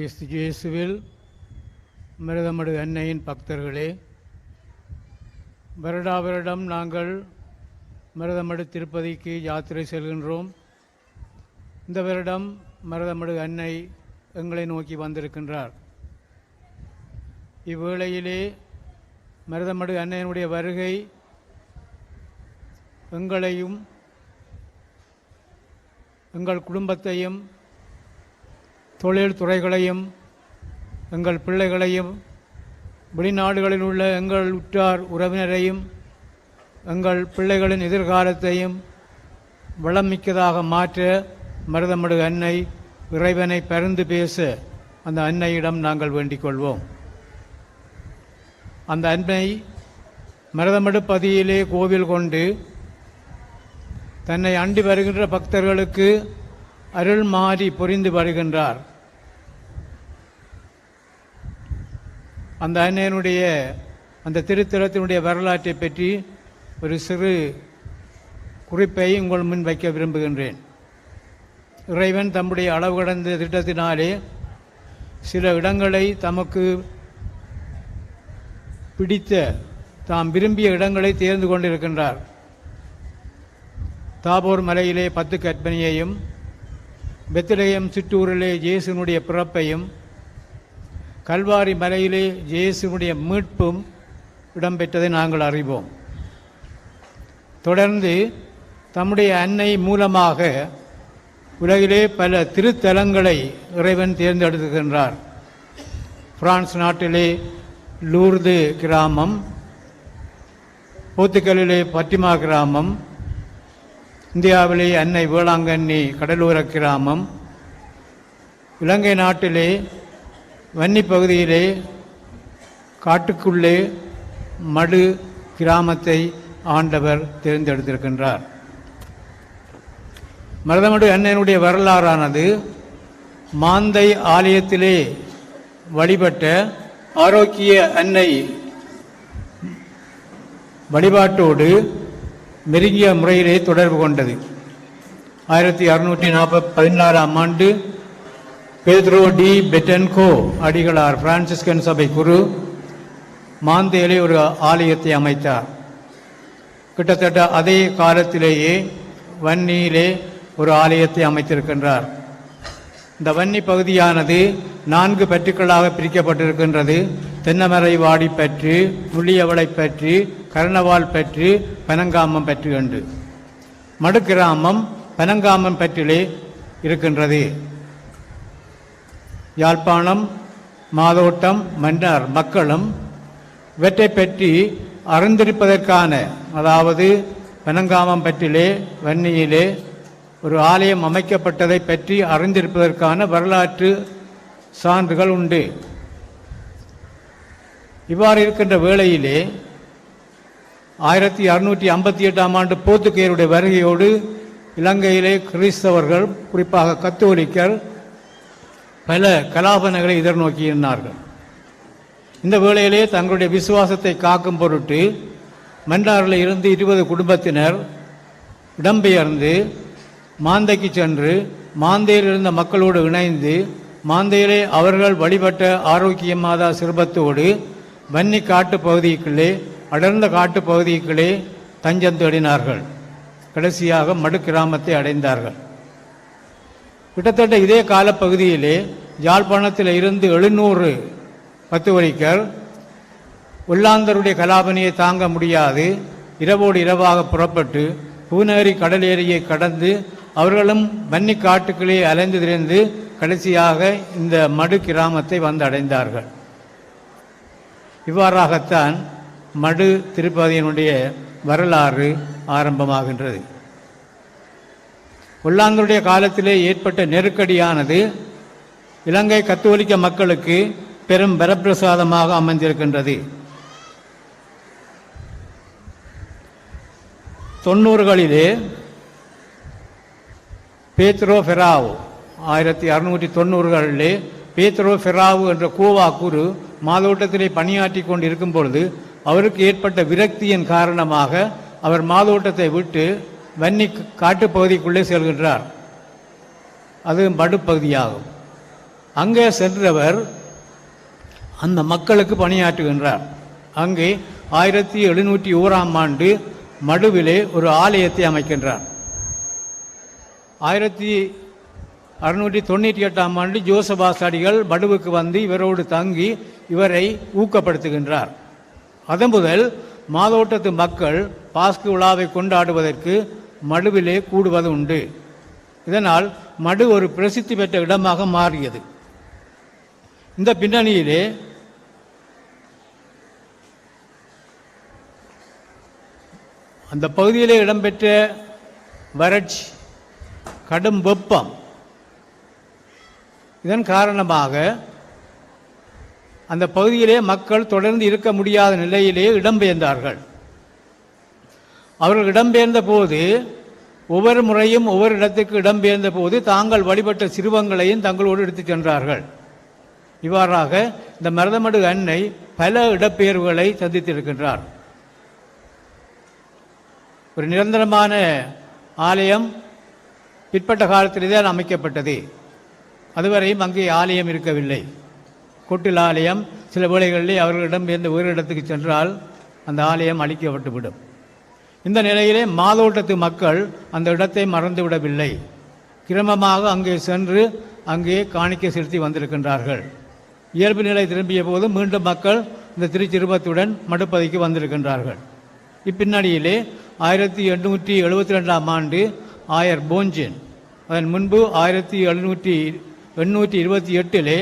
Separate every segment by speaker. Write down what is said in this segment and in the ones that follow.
Speaker 1: கிறிஸ்து இயேசுவில் மிருதமடு அன்னையின் பக்தர்களே, வருடா வருடம் நாங்கள் மிருதமடு திருப்பதிக்கு யாத்திரை செல்கின்றோம். இந்த வருடம் மிருதமடு அன்னை எங்களை நோக்கி வந்திருக்கின்றார். இவ்வேளையிலே மிருதமடு அன்னையினுடைய வருகை எங்களையும் எங்கள் குடும்பத்தையும் தொழில் துறைகளையும் எங்கள் பிள்ளைகளையும் வெளிநாடுகளில் உள்ள எங்கள் உற்றார் உறவினரையும் எங்கள் பிள்ளைகளின் எதிர்காலத்தையும் வளமிக்கதாக மாற்ற மிருதமடு அன்னை இறைவனை பரிந்து பேச அந்த அன்னையிடம் நாங்கள் வேண்டிக் கொள்வோம். அந்த அன்னை மிருதமடு பதியிலே கோவில் கொண்டு தன்னை அண்டி வருகின்ற பக்தர்களுக்கு அருள் மாறி புரிந்து வருகின்றார். அந்த அன்னையினுடைய அந்த திருத்தலத்தினுடைய வரலாற்றை பற்றி ஒரு சிறு குறிப்பை உங்கள் முன் வைக்க விரும்புகின்றேன். இறைவன் தம்முடைய அளவு கடந்த திட்டத்தினாலே சில இடங்களை தமக்கு பிடித்த தாம் விரும்பிய இடங்களை தேர்ந்து கொண்டிருக்கின்றார். தாபோர் மலையிலே 10 கற்பனையையும், பெத்லகேம் சிற்றூரிலே இயேசுனுடைய பிறப்பையும், கல்வாரி மலையிலே இயேசுனுடைய மீட்பும் இடம்பெற்றதை நாங்கள் அறிவோம். தொடர்ந்து தம்முடைய அன்னை மூலமாக உலகிலே பல திருத்தலங்களை இறைவன் தேர்ந்தெடுக்கின்றார். பிரான்ஸ் நாட்டிலே லூர்து கிராமம், போர்த்துகலிலே பட்டிமா கிராமம், இந்தியாவிலே அன்னை வேளாங்கண்ணி கடலோர கிராமம், இலங்கை நாட்டிலே வன்னி பகுதியிலே காட்டுக்குள்ளே மடு கிராமத்தை ஆண்டவர் தேர்ந்தெடுத்திருக்கின்றார். மிருதமடு அன்னையினுடைய வரலாறானது மாந்தை ஆலயத்திலே வழிபட்ட ஆரோக்கிய அன்னை வழிபாட்டோடு நெருங்கிய முறையிலே தொடர்பு கொண்டது. 1614ஆம் ஆண்டு பேத்ரோ டி பெட்டன்கோ அடிகளார் பிரான்சிஸ்கன் சபை குரு மாந்தேலே ஒரு ஆலயத்தை அமைத்தார். கிட்டத்தட்ட அதே காலத்திலேயே வன்னியிலே ஒரு ஆலயத்தை அமைத்திருக்கின்றார். இந்த வன்னி பகுதியானது 4 பற்றுக்களாக பிரிக்கப்பட்டிருக்கின்றது. தென்னமரை வாடி பற்று, முள்ளியவளை பற்று, கர்ணவால் பற்று, பனங்காமம் பற்று என்று. மடு கிராமம் பனங்காமம் பற்றிலே இருக்கின்றது. யாழ்ப்பாணம், மாதோட்டம், மன்னார் மக்களும் இவற்றை பற்றி அறிந்திருப்பதற்கான, அதாவது பனங்காமம் பற்றிலே வன்னியிலே ஒரு ஆலயம் அமைக்கப்பட்டதை பற்றி அறிந்திருப்பதற்கான வரலாற்று சான்றுகள் உண்டு. இவ்வாறு இருக்கின்ற வேளையிலே 1658ஆம் ஆண்டு போர்த்துகேயருடைய வருகையோடு இலங்கையிலே கிறிஸ்தவர்கள், குறிப்பாக கத்தோலிக்கர், பல கலாபனங்களை எதிர்நோக்கியிருந்தார்கள். இந்த வேளையிலே தங்களுடைய விசுவாசத்தை காக்கும் பொருட்டு மன்னாரில் இருந்து 20 குடும்பத்தினர் இடம்பெயர்ந்து மாந்தைக்கு சென்று மாந்தையில் இருந்த மக்களோடு இணைந்து மாந்தையிலே அவர்கள் வழிபட்ட ஆரோக்கிய மாதா சிறுபத்தோடு வன்னி காட்டு பகுதிக்குள்ளே, அடர்ந்த காட்டு பகுதிக்குள்ளே தஞ்சம் தேடினார்கள். கடைசியாக மடு கிராமத்தை அடைந்தார்கள். கிட்டத்தட்ட இதே காலப்பகுதியிலே யாழ்ப்பாணத்தில் இருந்து 700 கத்தோலிக்கர் ஒல்லாந்தருடைய கலாபனியை தாங்க முடியாது இரவோடு இரவாக புறப்பட்டு பூனேரி கடல் ஏரியை கடந்து அவர்களும் வன்னி காட்டுக்களே அலைந்து திரிந்து கடைசியாக இந்த மடு கிராமத்தை வந்து அடைந்தார்கள். இவ்வாறாகத்தான் மடு திருப்பதியினுடைய வரலாறு ஆரம்பமாகின்றது. ஒல்லாந்தருடைய காலத்திலே ஏற்பட்ட நெருக்கடியானது இலங்கை கத்தோலிக்க மக்களுக்கு பெரும் வரப்பிரசாதமாக அமைந்திருக்கின்றது. 90களிலே பேத்ரோ ஃபெராவோ, 1690களிலே பேத்ரோ ஃபெராவோ என்ற கோவா குரு மாதோட்டத்திலே பணியாற்றி கொண்டு இருக்கும் பொழுது அவருக்கு ஏற்பட்ட விரக்தியின் காரணமாக அவர் மாதோட்டத்தை விட்டு வன்னி காட்டுப்பகுதிக்குள்ளே செல்கின்றார். அது மடுப்பகுதியாகும். அங்கே சென்றவர் அந்த மக்களுக்கு பணியாற்றுகின்றார். அங்கே 1701ஆம் ஆண்டு மடுவிலே ஒரு ஆலயத்தை அமைக்கின்றார். 1698ஆம் ஆண்டு ஜோசபாசாடிகள் மடுவுக்கு வந்து இவரோடு தங்கி இவரை ஊக்கப்படுத்துகின்றார். அதன் முதல் மாதோட்டத்து மக்கள் பாஸ்கு விழாவை கொண்டாடுவதற்கு மடுவிலே கூடுவது உண்டு. இதனால் மடு ஒரு பிரசித்தி பெற்ற இடமாக மாறியது. இந்த பின்னணியிலே அந்த பகுதியிலே இடம்பெற்ற வறட்சி, கடும் வெப்பம், இதன் காரணமாக அந்த பகுதியிலே மக்கள் தொடர்ந்து இருக்க முடியாத நிலையிலே இடம்பெயர்ந்தார்கள். அவர்கள் இடம்பெயர்ந்த போது ஒவ்வொரு முறையும் ஒவ்வொரு இடத்துக்கு இடம்பெயர்ந்த போது தாங்கள் வழிபட்ட சிறுவங்களையும் தங்களோடு எடுத்துச் சென்றார்கள். இவ்வாறாக இந்த மருதமடு அன்னை பல இடப்பெயர்வுகளை சந்தித்திருக்கின்றார். ஒரு நிரந்தரமான ஆலயம் பிற்பட்ட காலத்திலே தான் அமைக்கப்பட்டது. அதுவரையும் அங்கே ஆலயம் இருக்கவில்லை. கொட்டில் ஆலயம் சில வேளைகளிலே அவர்களிடம் எந்த வேறு இடத்துக்கு சென்றால் அந்த ஆலயம் அழிக்கப்பட்டுவிடும். இந்த நிலையிலே மாதோட்டத்து மக்கள் அந்த இடத்தை மறந்துவிடவில்லை. கிரமமாக அங்கே சென்று அங்கே காணிக்கை செலுத்தி வந்திருக்கின்றார்கள். இயல்பு நிலை திரும்பிய போது மீண்டும் மக்கள் இந்த திருச்சிறுபத்துடன் மடுப்பதைக்கு வந்திருக்கின்றார்கள். இப்பின்னணியிலே 1872ஆம் ஆண்டு ஆயர் போஞ்சின், அதன் முன்பு 1728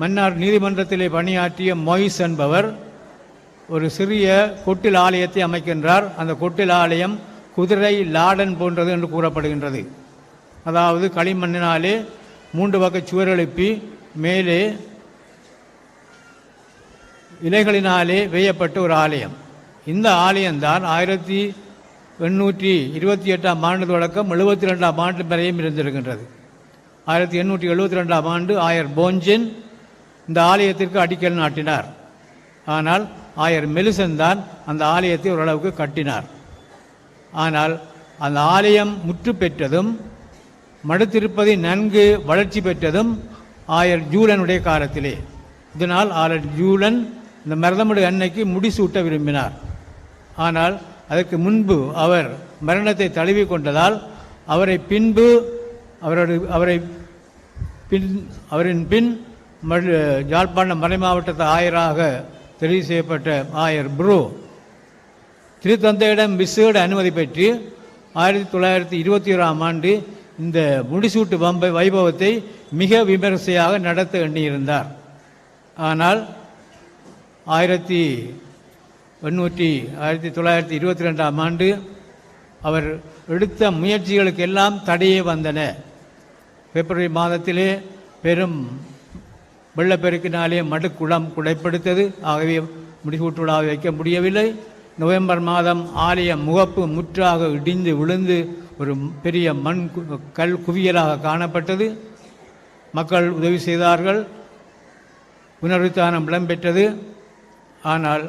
Speaker 1: மன்னார் நீதிமன்றத்திலே பணியாற்றிய மொய்ஸ் என்பவர் ஒரு சிறிய கொட்டில் ஆலயத்தை அமைக்கின்றார். அந்த கொட்டில் ஆலயம் குதிரை லாடன் போன்றது என்று கூறப்படுகின்றது. அதாவது களிமண்ணினாலே 3 பக்க சுவர் எழுப்பி மேலே இலைகளினாலே வேயப்பட்ட ஒரு ஆலயம். இந்த ஆலயம்தான் 1828ஆம் ஆண்டு தொடக்கம் 72ஆம் ஆண்டு வரையும் இருந்திருக்கின்றது. 1872ஆம் ஆண்டு ஆயர் போஞ்சின் இந்த ஆலயத்திற்கு அடிக்கல் நாட்டினார். ஆனால் ஆயர் மெலிசன் தான் அந்த ஆலயத்தை ஓரளவுக்கு கட்டினார். ஆனால் அந்த ஆலயம் முற்று பெற்றதும் மடுத்திருப்பதை நன்கு வளர்ச்சி பெற்றதும் ஆயர் ஜூலனுடைய காலத்திலே. இதனால் ஆயர் ஜூலன் இந்த மருதமடு அன்னைக்கு முடிசூட்ட விரும்பினார். ஆனால் அதற்கு முன்பு அவர் மரணத்தை தழுவி கொண்டதால் அவரின் பின் யாழ்ப்பாணம் மறை மாவட்டத்து ஆயராக தெரிவு செய்யப்பட்ட ஆயர் புரோ திருத்தந்தையிடம் விசேட அனுமதி பெற்று 1921ஆம் ஆண்டு இந்த முடிசூட்டு வைபவத்தை மிக விமரிசையாக நடத்த எண்ணியிருந்தார். ஆனால் 1922ஆம் ஆண்டு அவர் எடுத்த முயற்சிகளுக்கெல்லாம் தடையே வந்தன. பிப்ரவரி மாதத்திலே பெரும் வெள்ளப்பெருக்கினாலே மடுக்குளம் குடைப்படுத்தது. ஆகவே முடிசூட்டு விழாவை வைக்க முடியவில்லை. நவம்பர் மாதம் ஆலயம் முகப்பு முற்றாக இடிந்து விழுந்து ஒரு பெரிய கல் குவியலாக காணப்பட்டது. மக்கள் உதவி செய்தார்கள். புனருத்தானம் இடம்பெற்றது. ஆனால்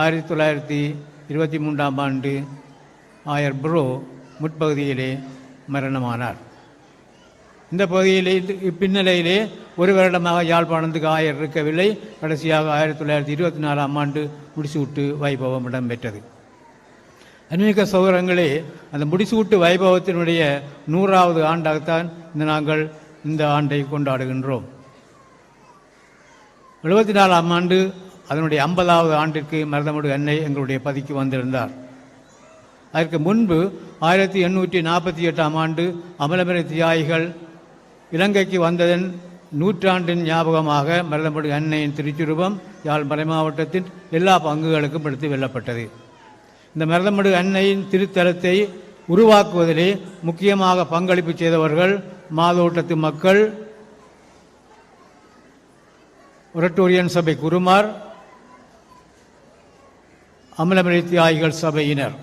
Speaker 1: 1923ஆம் ஆண்டு ஆயர் புரோ முற்பகுதியிலே மரணமானார். இந்த பகுதியிலே இப்பின்னலையிலே ஒரு வருடமாக யாழ்ப்பாணத்துக்கு ஆயர் இருக்கவில்லை. கடைசியாக 1924ஆம் ஆண்டு முடிசூட்டு வைபவம் இடம்பெற்றது. அநேக சௌகரங்களே, அந்த முடிசூட்டு வைபவத்தினுடைய 100வது ஆண்டாகத்தான் நாங்கள் இந்த ஆண்டை கொண்டாடுகின்றோம். 74ஆம் ஆண்டு அதனுடைய 50வது ஆண்டிற்கு மருதமடு அன்னை எங்களுடைய பதிக்கு வந்திருந்தார். அதற்கு முன்பு 1848ஆம் ஆண்டு அமலமறை தியாகிகள் இலங்கைக்கு வந்ததன் 100ஆண்டின் ஞாபகமாக மருதமடு அன்னையின் திருச்சுரூபம் யாழ் மறை மாவட்டத்தின் எல்லா பங்குகளுக்கும் எடுத்து வெல்லப்பட்டது. இந்த மருதமடு அன்னையின் திருத்தலத்தை உருவாக்குவதிலே முக்கியமாக பங்களிப்பு செய்தவர்கள் மாதோட்டத்து மக்கள், ஒரட்டோரியன் சபை குருமார், அமலமறை தியாகிகள் சபையினர்.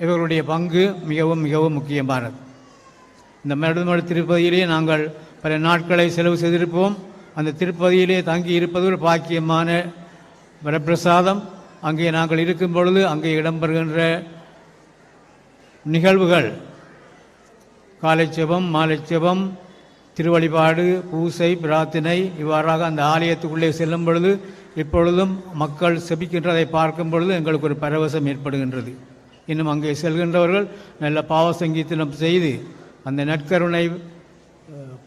Speaker 1: இவர்களுடைய பங்கு மிகவும் மிகவும் முக்கியமானது. இந்த மருதமடு திருப்பதியிலே நாங்கள் பல நாட்களை செலவு செய்திருப்போம். அந்த திருப்பதியிலே தங்கி இருப்பது ஒரு பாக்கியமான வரப்பிரசாதம். அங்கே நாங்கள் இருக்கும் பொழுது அங்கே இடம்பெறுகின்ற நிகழ்வுகள், காலை செபம், மாலை செபம், திருவழிபாடு, பூசை, பிரார்த்தனை இவ்வாறாக அந்த ஆலயத்துக்குள்ளே செல்லும் பொழுது இப்பொழுதும் மக்கள் செபிக்கின்றதை பார்க்கும் பொழுது எங்களுக்கு ஒரு பரவசம் ஏற்படுகின்றது. இன்னும் அங்கே செல்கின்றவர்கள் நல்ல பாவ சங்கீதனம் செய்து அந்த நற்கருணை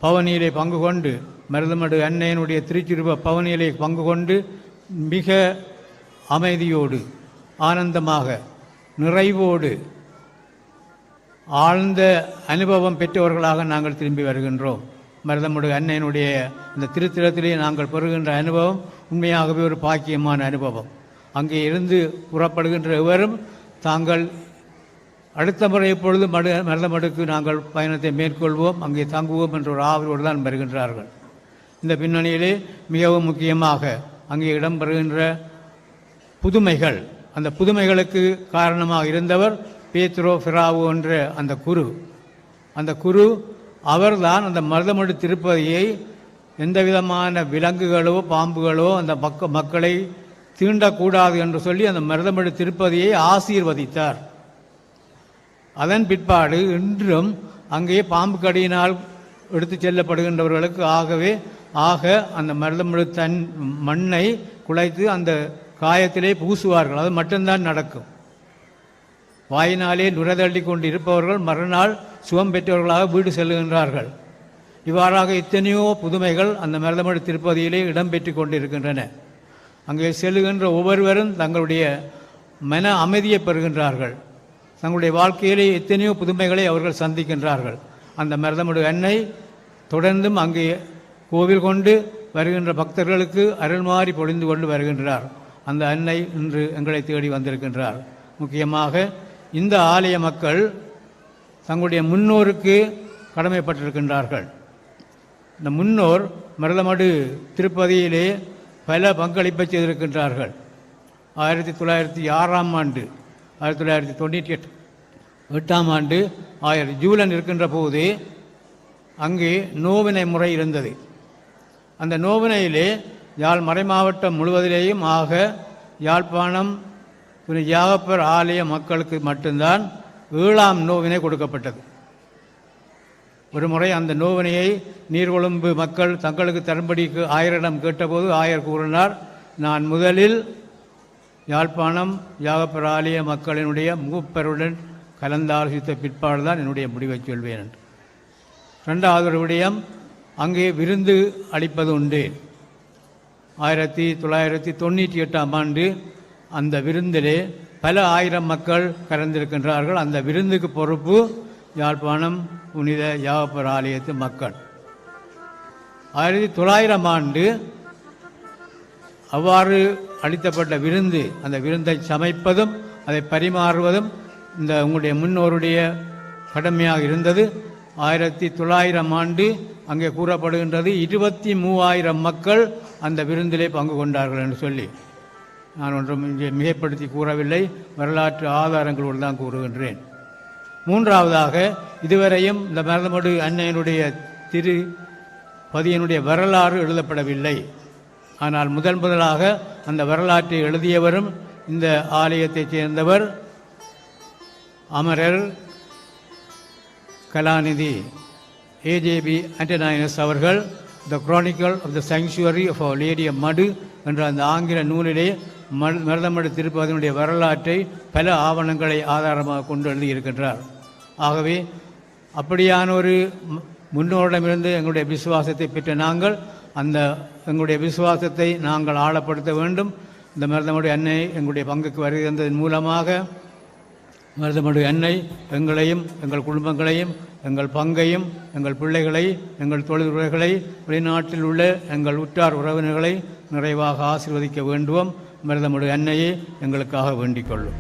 Speaker 1: பவனியிலே பங்கு கொண்டு, மருதமடு அன்னையனுடைய திருச்சிறுவ பவனியிலே பங்கு கொண்டு மிக அமைதியோடு, ஆனந்தமாக, நிறைவோடு, ஆழ்ந்த அனுபவம் பெற்றவர்களாக நாங்கள் திரும்பி வருகின்றோம். மருதமடு அன்னையனுடைய இந்த திருத்தலத்திலே நாங்கள் பெறுகின்ற அனுபவம் உண்மையாகவே ஒரு பாக்கியமான அனுபவம். அங்கே இருந்து புறப்படுகின்ற எவரும் தாங்கள் அடுத்த முறை எப்பொழுது மருதமடுக்கு நாங்கள் பயணத்தை மேற்கொள்வோம், அங்கே தங்குவோம் என்ற ஒரு ஆவலோடு தான் வருகின்றார்கள். இந்த பின்னணியிலே மிகவும் முக்கியமாக அங்கே இடம்பெறுகின்ற புதுமைகள், அந்த புதுமைகளுக்கு காரணமாக இருந்தவர் பேத்ரோ ஃபிராவு என்ற அந்த குரு அவர்தான் அந்த மருதமடு திருப்பதியை எந்த விதமான விலங்குகளோ பாம்புகளோ அந்த மக்களை தீண்டக்கூடாது என்று சொல்லி அந்த மருதமடு திருப்பதியை ஆசீர்வதித்தார். அதன் பிற்பாடு இன்றும் அங்கே பாம்பு கடியினால் எடுத்து செல்லப்படுகின்றவர்களுக்கு அந்த மருதமடு மண்ணை குலைத்து அந்த காயத்திலே பூசுவார்கள். அது மட்டும்தான் நடக்கும். வாயினாலே நுரதள்ளி கொண்டு இருப்பவர்கள் மறுநாள் சுகம் பெற்றவர்களாக வீடு செல்லுகின்றார்கள். இவ்வாறாக எத்தனையோ புதுமைகள் அந்த மருதமடு திருப்பதியிலே இடம்பெற்று கொண்டிருக்கின்றன. அங்கே செல்லுகின்ற ஒவ்வொருவரும் தங்களுடைய மன அமைதியை பெறுகின்றார்கள். தங்களுடைய வாழ்க்கையிலே எத்தனையோ புதுமைகளை அவர்கள் சந்திக்கின்றார்கள். அந்த மருதமடு அன்னை தொடர்ந்தும் அங்கே கோவில் கொண்டு வருகின்ற பக்தர்களுக்கு அருள்மாறி பொழிந்து கொண்டு வருகின்றார். அந்த அன்னை இன்று எங்களை தேடி வந்திருக்கின்றார். முக்கியமாக இந்த ஆலய மக்கள் தங்களுடைய முன்னோருக்கு கடமைப்பட்டிருக்கின்றார்கள். இந்த முன்னோர் மருதமடு திருப்பதியிலே பல பங்களிப்பை செய்திருக்கின்றார்கள். 1906ஆம் ஆண்டு, 1998ஆம் ஆண்டு ஜூலன் இருக்கின்ற போது அங்கே நோவினை முறை இருந்தது. அந்த நோவினையிலே யாழ் மறைமாவட்டம் முழுவதிலேயும் யாழ்ப்பாணம் யாகப்பர் ஆலய மக்களுக்கு மட்டும்தான் 7ஆம் நோவினை கொடுக்கப்பட்டது. ஒரு முறை அந்த நோவினையை நீர்கொழும்பு மக்கள் தங்களுக்கு தரும்படிக்கு ஆயரிடம் கேட்டபோது ஆயர் கூறினார், நான் முதலில் யாழ்ப்பாணம் யாகப்பர் ஆலய மக்களினுடைய மூப்பருடன் கலந்தாலோசித்த பிற்பாடுதான் என்னுடைய முடிவை சொல்வேன் என்று. 2வது ஒரு விடயம், அங்கே விருந்து அளிப்பது உண்டு. 1998ஆம் ஆண்டு அந்த விருந்திலே பல ஆயிரம் மக்கள் கலந்திருக்கின்றார்கள். அந்த விருந்துக்கு பொறுப்பு யாழ்ப்பாணம் புனித யாகப்பர் ஆலயத்து மக்கள். 1900ஆம் ஆண்டு அவ்வாறு அளிக்கப்பட்ட விருந்து, அந்த விருந்தை சமைப்பதும் அதை பரிமாறுவதும் இந்த உங்களுடைய முன்னோருடைய கடமையாக இருந்தது. 1900ஆம் ஆண்டு அங்கே கூறப்படுகின்றது 23,000 மக்கள் அந்த விருந்திலே பங்கு கொண்டார்கள் என்று சொல்லி. நான் ஒன்றும் இங்கே மிகைப்படுத்தி கூறவில்லை, வரலாற்று ஆதாரங்களோடு தான் கூறுகின்றேன். 3வதாக இதுவரையும் இந்த மருதமடு அன்னையினுடைய திருப்பதியினுடைய வரலாறு எழுதப்படவில்லை. ஆனால் முதலாக அந்த வரலாற்றை எழுதியவரும் இந்த ஆலயத்தைச் சேர்ந்தவர் அமரர் கலாநிதி ஏஜேபி ஆண்டனாயினஸ் அவர்கள் the chronicle of the sanctuary of our lady of Madhu என்ற அந்த ஆங்கில நூலிலே மருதமடு திருப்பதியினுடைய வரலாற்றை பல ஆவணங்களை ஆதாரமாக கொண்டு எழுதியிருக்கின்றார். ஆகவே அப்படியான ஒரு முன்னோரிடமிருந்து எங்களுடைய விசுவாசத்தை பெற்ற நாங்கள் எங்களுடைய விசுவாசத்தை நாங்கள் ஆழப்படுத்த வேண்டும். இந்த மருதமடு அன்னை எங்களுடைய பங்குக்கு வருகின்றதன் மூலமாக மருதமடு அன்னை எங்களையும் எங்கள் குடும்பங்களையும் எங்கள் பங்கையும் எங்கள் பிள்ளைகளை எங்கள் தொழில்துறைகளை வெளிநாட்டில் உள்ள எங்கள் உற்றார் உறவினர்களை நிறைவாக ஆசீர்வதிக்க வேண்டுவோம். மருதமடு அன்னையே எங்களுக்காக வேண்டிக் கொள்ளும்.